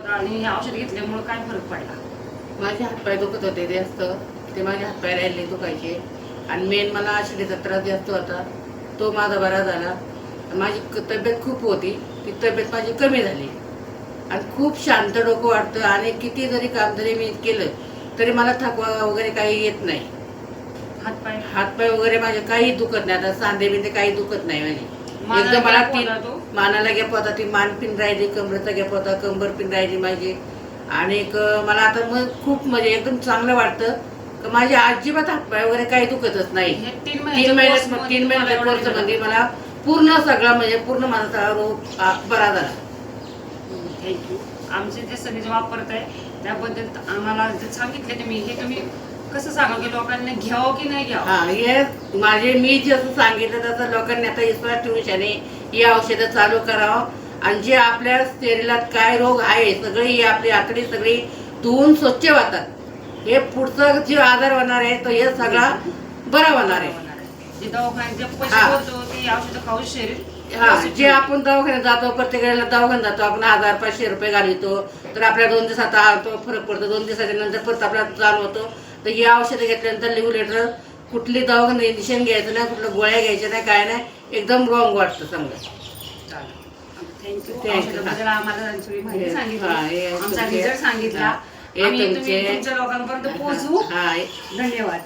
आणि हे औषध घेतल्यामुळे काय फरक पडला? माझे हातपाय दुखत होते जास्त, ते माझे हातपाय राहिले दुखायचे आणि मेन मला आशिडीचा त्रास जास्त होता, तो माझा बरा झाला. माझी तब्येत खूप होती, ती तब्येत माझी कमी झाली आणि खूप शांत डोकं वाटतं आणि किती जरी काम जरी मी केलं तरी मला थकवा वगैरे काही येत नाही. हातपाय वगैरे माझे काही दुखत नाही. आता सांधे बिंदे काही दुखत नाही माझे. एकदम मला मानाला गॅप होता, ती मान पिन राहिली, कमरेचा गॅप होता, कंबर पिन राहिली माझी. आणि मला आता मग खूप म्हणजे एकदम चांगलं वाटतं की माझे अजिबात हातपाय वगैरे काही दुखतच नाही. 3 महिन्याच्या कोर्स मध्ये मला पूर्ण सगळा म्हणजे पूर्ण माझा सगळा रोग बरा झाला. थँक्यू. आमचे जे सगळे जे वापरत आहे त्याबद्दल आम्हाला जे सांगितले तुम्ही, हे तुम्ही कसं सांगा की लोकांनी घ्यावं की नाही घ्यावं? हा, हे माझे मी जसं सांगितलं तसं लोकांनी आता विश्वास ठेवून शाने ही औषधं चालू करावं आणि जे आपल्या शरीरात काय रोग आहे सगळे ही आपली आतडी सगळी धुवून स्वच्छ होतात. हे पुढचं जे आजार होणार आहे तो हे सगळा बरा होणार आहे. जे दवाखान्यात पैसे भरतो ते औषधं खाऊन शरीर, जे आपण दवाखान्यात जातो प्रत्येक वेळेला दवाखान्यात जातो आपण 1000-500 रुपये घालतो तर आपल्या 2 दिवसात फरक पडतो. 2 दिवसाच्या नंतर परत आपल्याला चालू होतो. तर ही औषधं घेतल्यानंतर रेग्युलेटर कुठली दवाखाना इंजेक्शन घ्यायचं नाही, कुठलं गोळ्या घ्यायच्या नाही, काय नाही, एकदम रॉंग वाटतं समजा. थँक्यू. आम्हाला सगळी माहिती सांगितली, आमचा रिझल्ट सांगितला, आम्ही तुमच्या लोकांपर्यंत पोहोचवू. धन्यवाद.